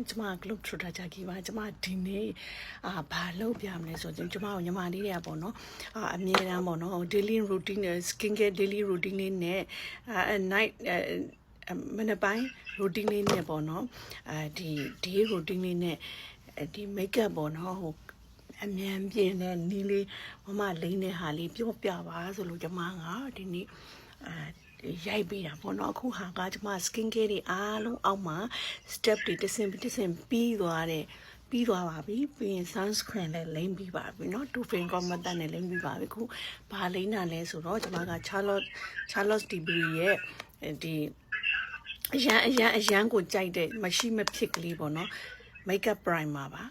ကျမ group ထတာကြကြီးပါကျမဒီနေ့ဘာလုပ်ပြမလဲဆိုတော့ကျမညီမလေးတွေကပေါ့နော်အမြဲတမ်းပေါ့နော် daily routine skin care daily routine လေးနဲ့ night မနေ့ပိုင်း routine လေးနဲ့ပေါ့နော်ဒီ day routine လေးနဲ့ဒီ makeup ပေါ့နော်ဟိုအမြန်ပြင်းတဲ့နီးလေးမလိမ့်တဲ့ဟာလေးပြောပြပါဆိုလို့ကျမကဒီနေ့ရိုက်ပေးတာပေါ့နော်အခုဟာကကျမ skin care တွေအားလုံးအောက်မှာ step တွေတစ်ဆင့်ပြီးသွားပါပြီပြီးရင် sunscreen လည်းလိမ့်ပြီးပါပြီเนาะ2 finger method နဲ့လိမ့်ပြီးပါပြီအခုဘာလိမ့်တာလဲဆိုတော့ကျမက Charlotte Tilbury ရဲ့ဒီအရန်ကိုကြိုက်တဲ့မရှိမဖြစ်ကလေးပေါ့နော် makeup primer ပါ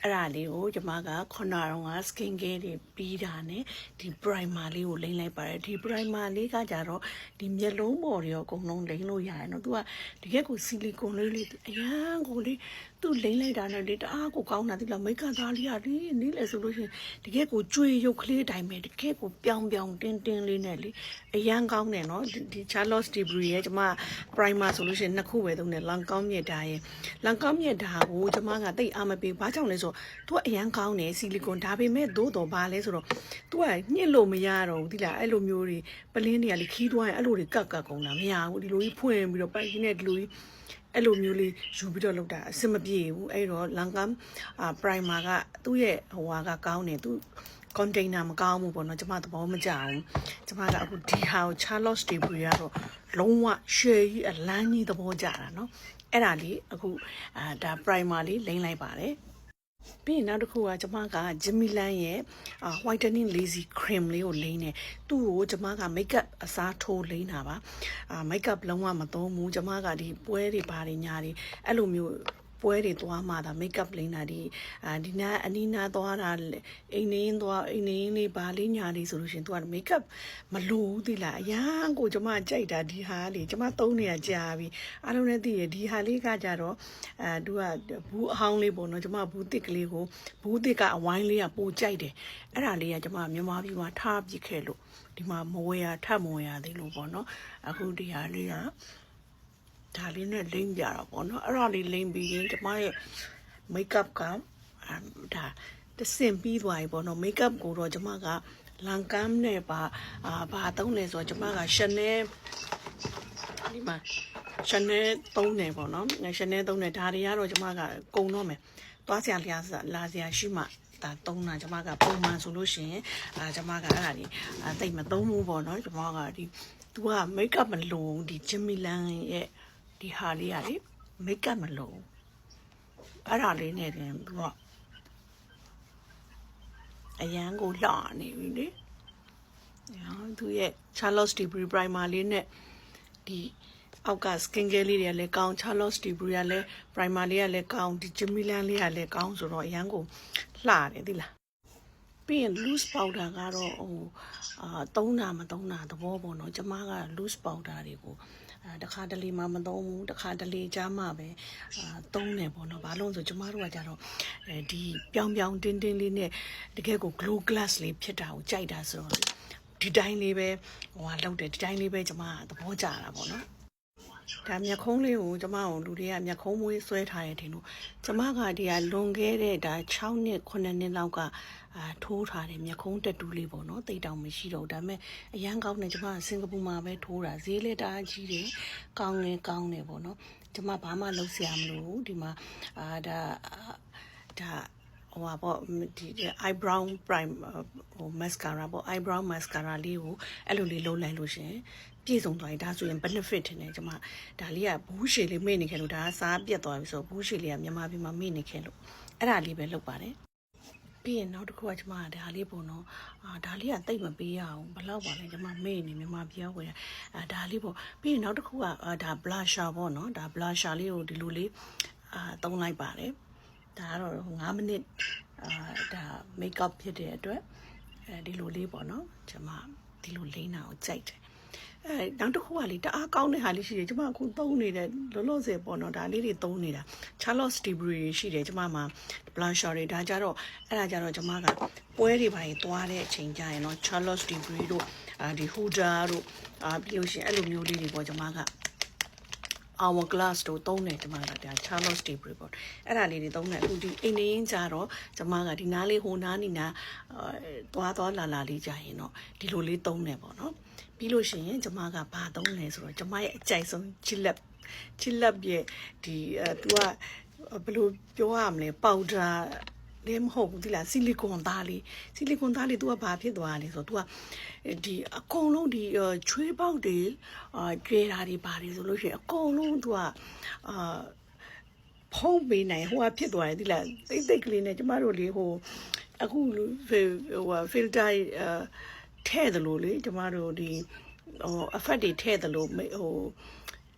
အဲ့ဒါလေးကိုကျမကခုနကတော့ skin care တွေပြီးတာနဲ့ဒီ primer လေးကိုလိမ့်လိုက်ပါတယ်ဒီ primer လေးကကြတော့ဒီမျက်လုံးပေါ်တွေရောအကုန်လုံးလိမ့်လို့ရတယ်နော်သူကတကယ်ကို silicone လေးအရန်ကိုလေးသူလိမ့်လိုက်တာနဲ့လေတအားကိုကောင်းတာဒီလား makeup သားလေးကလေနေလေဆိုလို့ရှိရင်တကယ်ကိုကြွေရုပ်ကလေးတိုင်းပဲတကယ်ကိုပြောင်တင်းလေးနဲ့လေအရန်ကောင်းတယ်နော်ဒီ Charlotte Tilbury ရဲ့ကျမ primer ဆိုလို့ရှိရင်နှစ်ခုပဲသုံးတယ်လန်ကောင်းမြစ်ဓာတ်ရဲ့လန်ကောင်းမြစ်ဓာတ်ကိုကျမကတိတ်အားမပေးဘာကြောင့်လဲဆိုသူကအရန်ကောင်းတယ်ဆီလီကွန်ဒါပေမဲ့သို့တော်ဘာလဲဆိုတော့သူကညှစ်လို့မရတော့ဘူးဒီလားအဲ့လိုမျိုးတွေပလင်းတွေကလေခီးသွားရင်အဲ့လိုတွေကတ်ကုန်တာမရဘူးဒီလိုကြီးဖွင့်ပြီးတော့ပိုက်ကြီးနဲ့ဒီလိုကြီးအဲ့လိုမျိုးလေးယူပြီးတော့လုပ်တာအဆင်မပြေဘူးအဲ့တော့လန်ကမ်primer ကသူ့ရဲ့ဟိုဟာကကောင်းတယ်သူ container မကောင်းဘူးပေါ့နော်ကျမသဘောမကျဘူးကျမကအခုဒီဟာကို Charlotte Tilbury ကတော့လုံးဝ share ကြီးအလန်းကြီးသဘောကျတာနော်အဲ့ဒါလေးအခုဒါ primer လေးလိမ့်လိုက်ပါတယ်ပြီးရင်နောက်တစ်ခုကကျမက Jimmy Lan ရဲ့ whitening lazy cream လေးကိုလိမ့်နေသူ့ကိုကျမက makeup အစားထိုးလိမ့်တာပါmakeup လုံးဝမသုံးဘူးကျမကဒီပွဲတွေဘာတွေညာတွေအဲ့လိုမျိုးပွဲတွေသွားမှဒါ makeup လိမ့်တာဒီနာအနီးနာသွားတာအိမ်နေလေးဘာလေးညာလေးဆိုလို့ရှင်သူက makeup မလိုဘူးသီလားအရန်ကိုကျမကြိုက်တာဒီဟာလေကျမသုံးနေရကြာပြီအားလုံးလည်းသိရဒီဟာလေးကကြတော့သူကဘူးအဟောင်းလေးပေါ့နော်ကျမဘူးတစ်ကလေးကိုဘူးတစ်ကအဝိုင်းလေးကပိုကြိုက်တယ်အဲ့ဒါလေးကကျမမြန်မာပြည်မှာထားပစ်ခဲ့လို့ဒီမှာမဝယ်ရထပ်မဝယ်ရသေးလို့ပေါ့နော်အခုဒီဟာလေးကဒါလေးနဲ့လိမ့်ပြတာပေါ့နော်အဲ့ဒါလေးလိမ့်ပြီးရင်ကျမရဲ့ makeup ကဒါတဆင့်ပြီးသွားပြီပေါ့နော် makeup ကိုတော့ကျမကလန်ကမ်နဲ့ဘာသုံးလဲဆိုတော့ကျမက Chanel ဒီမှာ Chanel သုံးတယ်ပေါ့နော် Chanel သုံးတယ်ဒါတွေကတော့ကျမကကုန်တော့မယ်သွားစရာလာစရာရှိမှဒါသုံးတာကျမကပုံမှန်ဆိုလို့ရှိရင်ကျမကအဲ့ဒါကြီးတိတ်မသုံးဘူးပေါ့နော်ကျမကဒီသူက makeup မလိုဒီ Jimmy Lan ရဲ့ဒီဟာလေးကလေ makeup မလိုအဲ့ဒါလေးနဲ့တင်သူကအရန်ကိုလှနေပြီလေသူရဲ့ Charlotte Tilbury primer လေးနဲ့ဒီအောက်က skin care လေးတွေကလည်းကောင်း Charlotte Tilbury ကလည်း primer လေးကလည်းကောင်းဒီ Jimmy Lan လေးကလည်းကောင်းဆိုတော့အရန်ကိုလှတယ်သိလားပြီးရင် loose powder ကတော့ဟိုသုံးတာမသုံးတာသဘောပေါ့နော်ကျမက loose powder တွေကိုတခါတလေမှမသုံးဘူးတခါတလေကြားမှပဲသုံးတယ်ပေါ့နော်ဘာလို့ဆိုကျမတို့ကကြတော့ဒီပြောင်တင်းလေးနဲ့တကယ်ကို glow glass လေးဖြစ်တာကိုကြိုက်တာဆိုတော့ဒီတိုင်းလေးပဲဟိုလောက်တယ်ဒီတိုင်းလေးပဲကျမသဘောကျတာပေါ့နော်ဒါမျက်ခုံးလေးကိုကျမတို့လူတွေကမျက်ခုံးမွေးဆွဲထားတယ်ထင်လို့ကျမကဒီကလွန်ခဲ့တဲ့ဒါ6နှစ်9နှစ်လောက်ကထိုးထားတယ်မျက်ခုံးတက်တူးလေးပေါ့နော်တိတ်တောင်မရှိတော့ဒါပေမဲ့အရန်ကောင်းတယ်ကျမစင်ကာပူမှာပဲထိုးတာဈေးလက်တအားကြီးတယ်ကောင်းတယ်ပေါ့နော်ကျမဘာမှလုပ်စရာမလိုဘူးဒီမှာဒါဟိုပါပေါ့ဒီ eyebrow prime ဟို mascara ပေါ့ eyebrow mascara လေးကိုအဲ့လိုလေးလုံးလိုက်လို့ရှင်ပြည့်စုံသွားပြီဒါဆိုရင် benefit ထင်တယ်ကျမဒါလေးကဘူးရှည်လေးမေ့နေခဲ့လို့ဒါကစားပြတ်သွားပြီဆိုတော့ဘူးရှည်လေးကမြန်မာပြည်မှာမေ့နေခဲ့လို့အဲ့ဒါလေးပဲလုပ်ပါတယ်ပြီးရင်နောက်တစ်ခုကကျမကဒါလေးပေါ့နော်ဒါလေးကတိတ်မပေးရအောင်ဘယ်လောက်ပါလဲကျမမေ့နေမြန်မာပြည်ဝယ်ဒါလေးပေါ့ပြီးရင်နောက်တစ်ခုကဒါ blusher ပေါ့နော်ဒါ blusher လေးကိုဒီလိုလေးသုံးလိုက်ပါတယ်ဒါကတော့5မိနစ်ဒါ makeup ဖြစ်တဲ့အတွက်ဒီလိုလေးပေါ့နော်ကျမဒီလိုလိမ့်တာကိုကြိုက်တယ်နောက်တစ်ခုကလေတအားကောင်းတဲ့ဟာလေးရှိတယ်ကျမအခုသုံးနေတဲ့လောလောဆယ်ပေါ့နော်ဒါလေးတွေသုံးနေတာ Charlotte Tilbury ရှိတယ်ကျမမှာ blusher တွေဒါကြတော့အဲ့ဒါကြတော့ကျမကပွဲတွေပါရင်သွားတဲ့အချိန်ကြရင်နော် Charlotte Tilbury တို့ဒီ Huda တို့ပြီးလို့ရှိရင်အဲ့လိုမျိုးလေးတွေပေါ့ကျမက hourglass တို့သုံးတယ်ကျမကဒါ Charlotte Tilbury ပေါ့အဲ့ဒါလေးတွေသုံးတယ်အခုဒီအိမ်နေရင်ကြတော့ကျမကဒီနားလေးဟိုနားနီနာသွားလာလေးကြရင်တော့ဒီလိုလေးသုံးတယ်ပေါ့နော်ပြီးလို့ရှိရင်ကျမကဘာသုံးလဲဆိုတော့ကျမရဲ့အကြိုက်ဆုံးချစ်လက်ရဲ့ဒီသူကဘယ်လိုပြောရမလဲပေါင်ဒါလည်းမဟုတ်ဘူးဒီလားဆီလီကွန်သားလေး तू ကဘာဖြစ်သွားလဲဆိုတော့ तू ကဒီအကုန်လုံးဒီချွေးပေါက်တွေကျွဲတာတွေပါတယ်ဆိုလို့ရှိရင်အကုန်လုံး तू ကဖုံးပေးနိုင်ဟိုကဖြစ်သွားတယ်ဒီလားတိတ်ကလေးနဲ့ကျမတို့လေဟိုအခုfilter ထည့်တယ်လို့လေကျမတို့ဒီအဖက်တွေထည့်တယ်လို့ဟို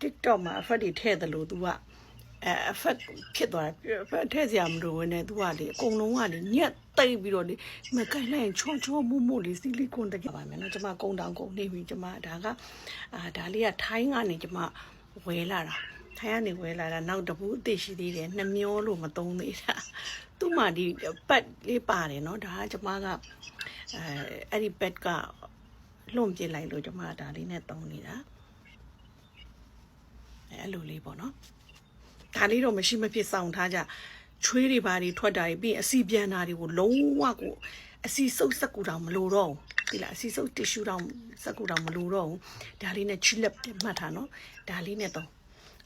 TikTok မှာအဖက်တွေထည့်တယ်လို့ तू ကအဖက်ဖြစ်သွားတယ်အဖက်ထည့်စရာမလိုဘဲနဲ့ तू ကလေအကုန်လုံးကလေညက်တိတ်ပြီးတော့လေမကိုင်လိုက်ချောမို့လေဆီလီကွန်တကယ်ပါမယ်နော်ကျမကုန်းတောင်ကုန်နေပြီကျမဒါကဒါလေးကထိုင်းကနေကျမဝဲလာတာထိုင်းကနေဝဲလာတာနောက်တပူးအသေးရှိသေးတယ်နှမျောလို့မသုံးသေးတာသူ့မှာဒီပတ်လေးပါတယ်နော်ဒါကကျမကအဲ့ဒီပတ်ကလွန်ပြစ်လိုက်လို့ကျမဒါလေးနဲ့သုံးနေတာအဲ့လိုလေးပေါ့နော်ဒါလေးတော့မရှိမဖြစ်ဆောင်ထားကြချွေးတွေဘာတွေထွက်တာပြီးအစီပြန်တာတွေကိုလုံးဝကိုအစီစုပ်စက်ကူတောင်မလိုတော့ဘူးဒီလားအစီစုပ်တီရှူတောင်စက်ကူတောင်မလိုတော့ဘူးဒါလေးနဲ့ချီလက်မှတ်ထားနော်ဒါလေးနဲ့တော့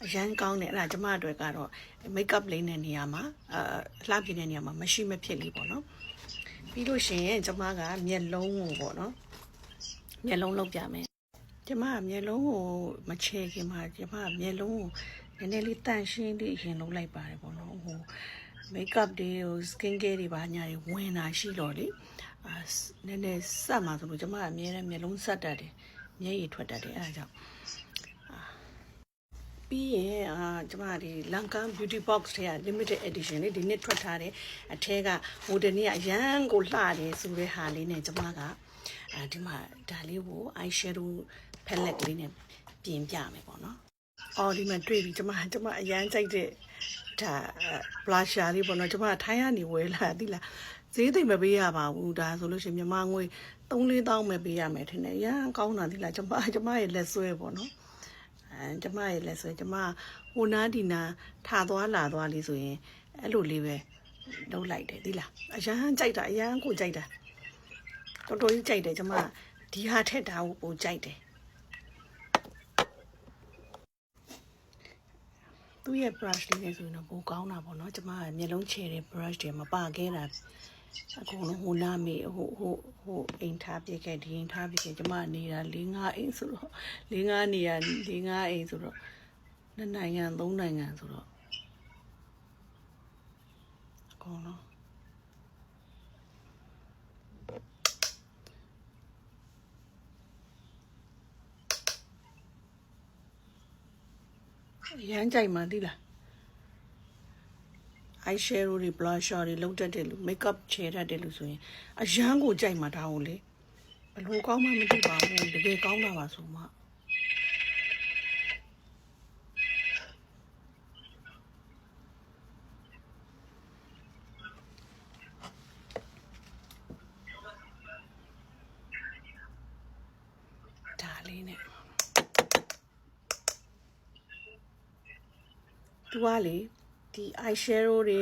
အရန်ကောင်းတယ်အဲ့ဒါကျမအတွက်ကတော့မိတ်ကပ်လေးနဲ့နေရာမှာလှပြနေတဲ့နေရာမှာမရှိမဖြစ်လေးပေါ့နော်ပြီးလို့ရှိရင်ကျမကမျက်လုံးကိုပေါ့နော်မျက်လုံးလောက်ပြမယ်ကျမကမျက်လုံးကိုမချဲခင်မှာကျမကမျက်လုံးကိုနည်းနည်းလေးတန့်ရှင်းလေးရင်လုံးလိုက်ပါတယ်ပေါ့နော်ဟိုမိတ်ကပ်တွေဟို skin care တွေပါညာတွေဝင်တာရှိတော့လေနည်းနည်းဆက်မှာဆိုလို့ကျမကအမြဲတမ်းမျက်လုံးဆက်တတ်တယ်မျက်ရည်ထွက်တတ်တယ်အဲဒါကြောင့်ပြီးရင်ကျမဒီ Lankan Beauty Box ထဲက limited edition လေးဒီနှစ်ထွက်ထားတဲ့အထဲကဟိုတနေ့ကအရန်ကိုလှတယ်ဆိုတဲ့ဟာလေးနဲ့ကျမကဒီမှာဒါလေးကို eye shadow palette လေးနဲ့ပြင်ပြမယ်ပေါ့နော်အော်ဒီမှာတွေ့ပြီကျမအရန်ကြိုက်တဲ့ဒါ blusher လေးပေါ့နော်ကျမထိုင်းကနေဝယ်လာသီလားဈေးသိမ့်မပေးရပါဘူးဒါဆိုလို့ရှိရင်မြန်မာငွေ 3-4 တောင်းပဲပေးရမယ်ထင်တယ်ရန်ကောင်းတာသီလားကျမရဲ့လက်ဆွဲပေါ့နော်ကျမရဲ့လက်ဆွဲကျမဟိုနားဒီနာထားသွားလာသွားလေးဆိုရင်အဲ့လိုလေးပဲလုပ်လိုက်တယ်သီလားအရန်ကြိုက်တာအရန်ကိုကြိုက်တာတော်တော်ကြီးကြိုက်တယ်ကျမဒီဟာထက်တာကိုပိုကြိုက်တယ်သူ့ရဲ့ brush လေးနဲ့ဆိုရင်တော့ပိုကောင်းတာပေါ့နော်ကျမကမျက်လုံးချဲတဲ့ brush တွေမပါခဲ့တာအကုန်လုံးဟိုနားမေဟိုအိမ်ထားပြခဲ့ဒီအိမ်ထားပြခဲ့ကျမနေတာ4-5အိမ်ဆိုတော့4-5နေရ4-5အိမ်ဆိုတော့2နိုင်ငံ3နိုင်ငံဆိုတော့အကုန်လုံးရမ်းကြိုက်မှသိလား eye shadow တွေ blusher တွေလုံးတက်တယ်လို့ makeup ချဲတတ်တယ်လို့ဆိုရင်အရန်ကိုကြိုက်မှဒါကိုလေဘလို့ကောင်းမှမသိပါဘူးတကယ်ကောင်းတာပါဆိုမှဒါလေးနဲ့သူကလေဒီ eye shadow တွေ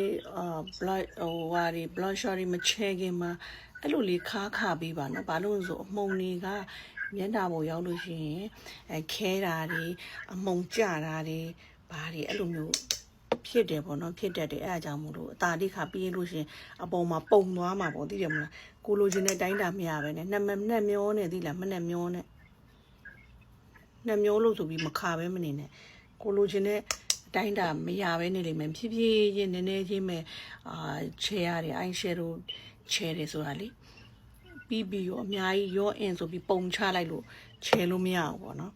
blusher တွေမချဲခင်မှာအဲ့လိုလေးခါပေးပါနော်ဘာလို့ဆိုအမှုံတွေကမျက်နှာပေါ်ရောက်လို့ရှိရင်ခဲတာတွေအမှုံကျတာတွေဘာတွေအဲ့လိုမျိုးဖြစ်တယ်ပေါ့နော်ဖြစ်တတ်တယ်အဲ့အကြောင်းမို့လို့အသာတိခါပြီးလို့ရှိရင်အပေါ်မှာပုံသွားမှာပေါ့သိတယ်မလားကိုလိုချင်တဲ့တိုင်းတာမရပဲနဲ့နှက်မျောနေသိလားမနှက်မျောနဲ့နှက်မျောလို့ဆိုပြီးမခါပဲမနေနဲ့ကိုလိုချင်တဲ့တိုင်းတာမရပဲနေလိမ့်မယ်ဖြည်းဖြည်းချင်းနည်းနည်းချင်းပဲချဲရတယ် eye shadow ချဲတယ်ဆိုတာလေပြီးရောအများကြီးရောအင်ဆိုပြီးပုံချလိုက်လို့ချဲလို့မရဘူးပေါ့နော်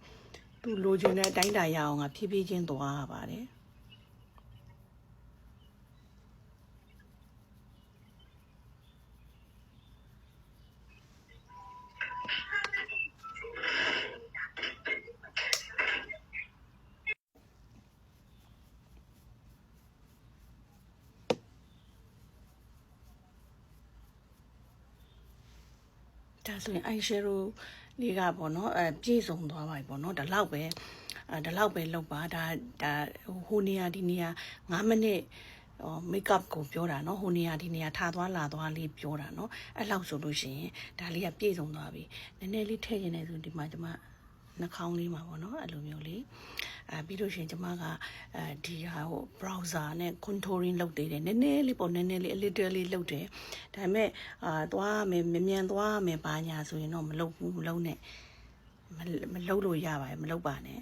သူလိုချင်တဲ့အတိုင်းတာရအောင်ကဖြည်းဖြည်းချင်းသွားရပါတယ်ဒါဆိုရင် eye shadow လေးကပေါ့နော်ပြည့်စုံသွားပါပြီပေါ့နော်ဒါလောက်ပဲ ဒါလောက်ပဲလုပ်ပါဒါဟိုနေရာဒီနေရာ9မိနစ်makeup ကိုပြောတာเนาะဟိုနေရာဒီနေရာထားသွားလာသွားလေးပြောတာเนาะအဲ့လောက်ဆိုလို့ရှိရင်ဒါလေးကပြည့်စုံသွားပြီနည်းနည်းလေးထည့်ရင်လည်းဆိုဒီမှာကျွန်မနှာခေါင်းလေးမှာပေါ့เนาะအဲ့လိုမျိုးလေးပြီးလို့ရှိရင်ကျွန်မကဒီဟာဟို browser နဲ့ contouring လုပ်သေးတယ်နည်းနည်းလေးပေါ့နည်းနည်းလေး a little လေးလုပ်တယ်ဒါပေမဲ့သွားမယ်မြန်သွားမယ်ပါညာဆိုရင်တော့မလုပ်ဘူးမလုပ်နဲ့မလုပ်လို့ရပါတယ်မလုပ်ပါနဲ့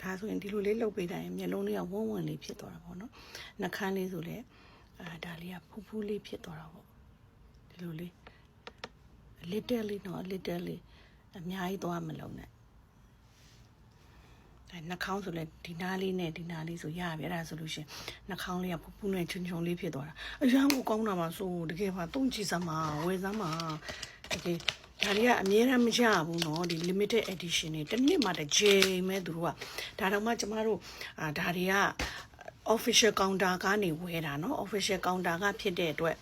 ဒါဆိုရင်ဒီလိုလေးလုပ်ပေးတိုင်းမျက်လုံးလေးကဝန်းဝန်းလေးဖြစ်သွားတာပေါ့နော်နှာခမ်းလေးဆိုလည်းဒါလေးကဖူးဖူးလေးဖြစ်သွားတာပေါ့ဒီလိုလေး little လေးနော် little လေးအများကြီးသွားမလုံးနဲ့ဒါနှာခေါင်းဆိုလည်းဒီနားလေးနဲ့ဒီနားလေးဆိုရပြီအဲ့ဒါဆိုလို့ရှင်နှာခေါင်းလေးကဖူးဖူးနဲ့ချွန်ချွန်လေးဖြစ်သွားတာအရန်ကိုကောင်းတာပါဆိုတကယ်ပါတုံးကြည့်စမ်းပါဝယ်စမ်းပါတကယ်ဒါတွေကအများအားမရဘူးเนาะဒီ limited edition တွေတစ်နှစ်မှတစ်ချိန်ပဲသူတို့ကဒါတော့မှကျမတို့ဒါတွေက official counter ကနေဝယ်တာเนาะ official counter ကဖြစ်တဲ့အတွက်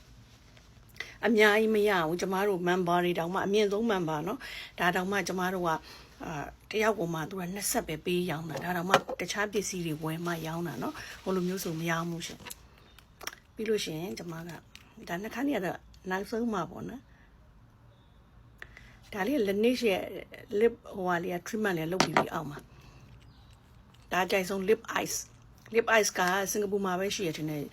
အများကြီးမရဘူးကျမတို့ member တွေတောင်မှအမြင့်ဆုံး member เนาะဒါတောင်မှကျမတို့ကတယောက်ကိုမှသူက20ပဲပေးရောင်းတာဒါတော့မှတခြားပစ္စည်းတွေဝယ်မှရောင်းတာเนาะဟိုလိုမျိုးဆိုမရောင်းဘူးရှင်ပြီးလို့ရှိရင်ကျမကဒါနှခမ်းကြီးကတော့နောက်ဆုံးမှပေါ့နော်ဒါလေး Laneige ရဲ့ lip ဟိုဟာလေးက treatment လေးလုပ်ပြီးပြီအောက်မှာဒါကြိုက်ဆုံး lip ice ကစင်ကာပူမှာပဲရှိရတဲ့နဲ့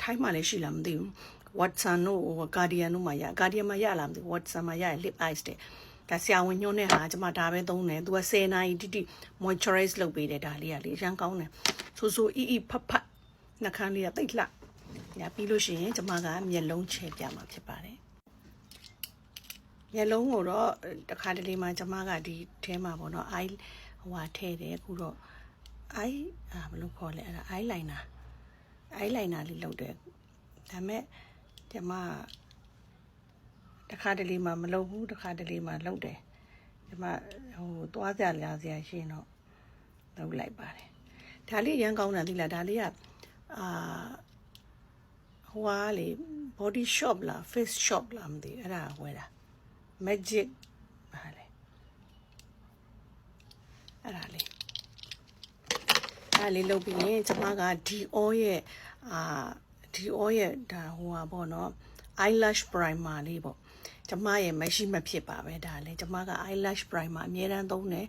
ထိုင်းမှာလည်းရှိလားမသိဘူး Watson တို့ Guardian တို့မှာရ Guardian မှာရလားမသိဘူး Watson မှာရ lip ice တဲ့ဒါဆရာဝန်ညွှန်းတဲ့ဟာကျွန်မဒါပဲသုံးတယ်သူက10နာရီတိတိ moisturize လုပ်ပေးတယ်ဒါလေးကလေအရန်ကောင်းတယ်ဆိုဖတ်နှာခမ်းလေးကတိတ်လှညာပြီးလို့ရှိရင်ကျွန်မကမျက်လုံးချဲပြမှာဖြစ်ပါတယ်မျက်လုံးကိုတော့တခါတလေမှကျွန်မကဒီထဲမှာပေါ့နော် eye ဟိုဟာထည့်တယ်အခုတော့ eye ဘယ်လိုခေါ်လဲအဲ့ဒါ eyeliner လေးလုပ်တယ်ဒါမဲ့ကျွန်မတခါတလေမှမလုပ်ဘူးတခါတလေမှလုပ်တယ်ဒီမှာဟိုသွားကြလာစရာရှိရင်တော့လုပ်လိုက်ပါတယ်ဒါလေးရန်ကောင်းတာသိလားဒါလေးကဟိုဟာလေ body shop လား face shop လားမသိအဲ့ဒါဝယ်တာ magic ဟာလေအဲ့ဒါလေးလုပ်ပြီးရင်ကျွန်မက Dior ရဲ့ဒါဟိုဟာပေါ့နော် eyelash primer လေးပေါ့ကျမရဲ့မရှိမဖြစ်ပါပဲဒါလေကျမက eyelash primer အများတန်းသုံးတယ်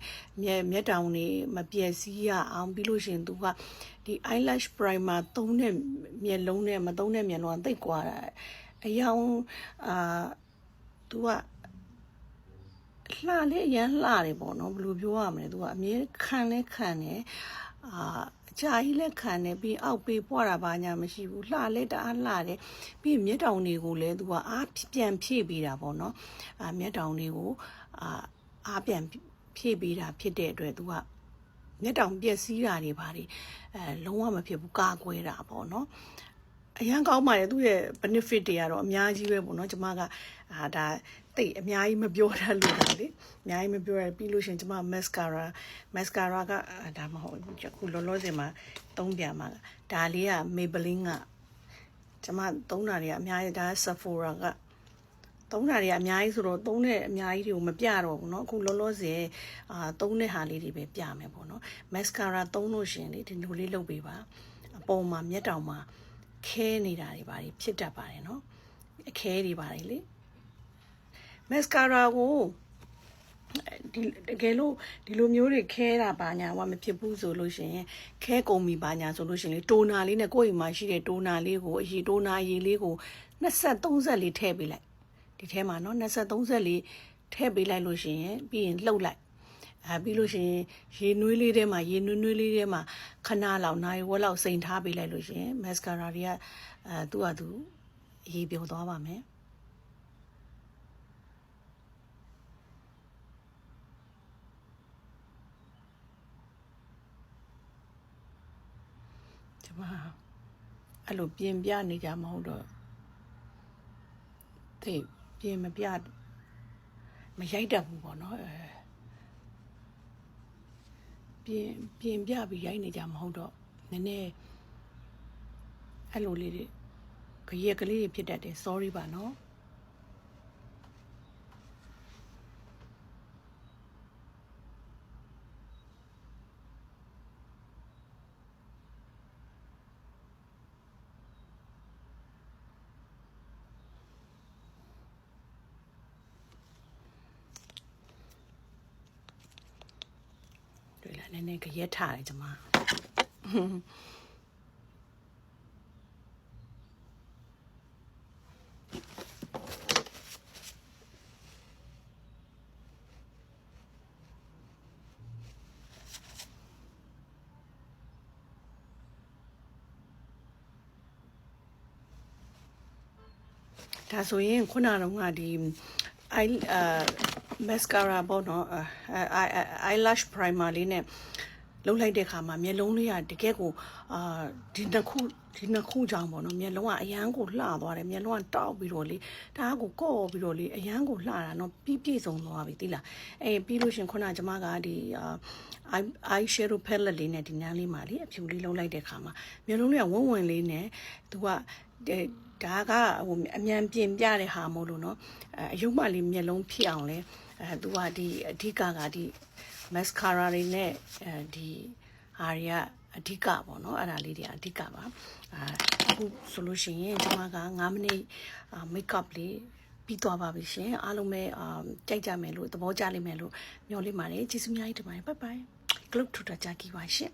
မျက်တောင်တွေမပြည့်စည်ရအောင်ပြီးလို့ရှင်သူကဒီ eyelash primer သုံးတဲ့မျက်လုံးနဲ့မသုံးတဲ့မျက်လုံးကသိပ်ကွာတာအယောင်သူကလှလေးအရန်လှတယ်ပေါ့နော်ဘယ်လိုပြောရမလဲသူကအမြဲခံတယ်ကြာကြီးလက်ခံနေပြီးအောက်ပေးပွားတာပါညာမရှိဘူးလှလဲတအားလှတယ်ပြီးမျက်တောင်တွေကိုလည်းသူကအားပြန်ဖြည့်ပေးတာပေါ့နော်မျက်တောင်တွေကိုအားပြန်ဖြည့်ပေးတာဖြစ်တဲ့အတွက်သူကမျက်တောင်ပျက်စီးတာတွေပါတယ်လုံးဝမဖြစ်ဘူးကာကွယ်တာပေါ့နော်အရန်ကောင်းပါတယ်သူ့ရဲ့ benefit တွေကတော့အများကြီးပဲပေါ့နော်ကျမကဒါတိတ်အများကြီးမပြောတတ်လို့ဒါလေအများကြီးမပြောရပြီးလို့ရှင်ကျမ mascara ကဒါမဟုတ်ဘူးအခုလောလောဆယ်မှာသုံးပြန်မှာဒါလေးက Maybelline ကကျမသုံးတာတွေကအများကြီးဒါ Sephora ကသုံးတာတွေကအများကြီးဆိုတော့သုံးတဲ့အများကြီးတွေကိုမပြတော့ဘူးเนาะအခုလောလောဆယ်သုံးတဲ့ဟာလေးတွေပဲပြမယ်ပေါ့နော် mascara သုံးလို့ရှင်လေဒီလိုလေးလုပ်ပေးပါအပေါ်မှာမျက်တောင်မှာခဲနေတာတွေပါဖြစ်တတ်ပါတယ်เนาะအခဲတွေပါတယ်လေmascara ကိုဒီတကယ်လို့ဒီလိုမျိုးတွေခဲတာပါညာမဖြစ်ဘူးဆိုလို့ရှိရင်ခဲကုန်ပြီပါညာဆိုလို့ရှိရင်လေတိုနာလေးနဲ့ကိုယ့်အိမ်မှာရှိတဲ့တိုနာလေးကိုတိုနာရည်လေးကို20-30လေးထည့်ပေးလိုက်ဒီထဲမှာเนาะ20-30လေးထည့်ပေးလိုက်လို့ရှိရင်ပြီးရင်လှုပ်လိုက်ပြီးလို့ရှိရင်ရေနွေးလေးထဲမှာရေနွေးလေးထဲမှာခဏလောက်နိုင်ဝက်လောက်စိန်ထားပေးလိုက်လို့ရှိရင် mascara တွေကသူ့ဟာသူရေပြောသွားပါမယ်အဲ့လိုပြင်ပြနေကြမဟုတ်တော့သိပြင်မပြမရိုက်တတ်ဘူးပေါ့နော်ပြင်ပြပြီးရိုက်နေကြမဟုတ်တော့နည်းနည်းအဲ့လိုလေးတွေကြရက်ကလေးတွေဖြစ်တတ်တယ် sorry ပါနော် နည်းနည်းကြရက်ထားတယ်ကျမဒါဆိုရင်ခုနကတော့ငါဒီ mascara ပေါ့နော်eyelash primer လေးနဲ့လုံးလိုက်တဲ့ခါမှာမျက်လုံးလေးကတကယ်ကိုဒီနှစ်ခုကြောင့်ပေါ့နော်မျက်လုံးကအရန်ကိုလှသွားတယ်မျက်လုံးကတောက်ပြီးတော့လေဒါကကိုကော့ပြီးတော့လေအရန်ကိုလှတာနော်ပြည့်စုံသွားပြီသိလားပြီးလို့ရှင်ခုနကျမကဒီeye shadow palette လေးနဲ့ဒီနန်းလေးမှာလေအဖြူလေးလုံးလိုက်တဲ့ခါမှာမျက်လုံးလေးကဝန်းဝန်းလေးနဲ့သူကဒါကဟိုအမြန်ပြင်ပြတဲ့ဟာမို့လို့နော်အယုံမလေးမျက်လုံးဖြစ်အောင်လဲသူကဒီအဓိကဒီ mascara တွေနဲ့ဒီဟာတွေကအဓိကပေါ့နော်အဲ့ဒါလေးတွေအဓိကပါအခုဆိုလို့ရှိရင်ကျွန်မက9မိနစ် makeup လေးပြီးသွားပါပြီရှင်အားလုံးပဲကြိုက်ကြမယ်လို့သဘောကျလိမ့်မယ်လို့မျှော်လင့်ပါတယ်ကျေးဇူးအများကြီးတင်ပါတယ် bye bye ဂလုတ်ထူတာကြကြပါရှင်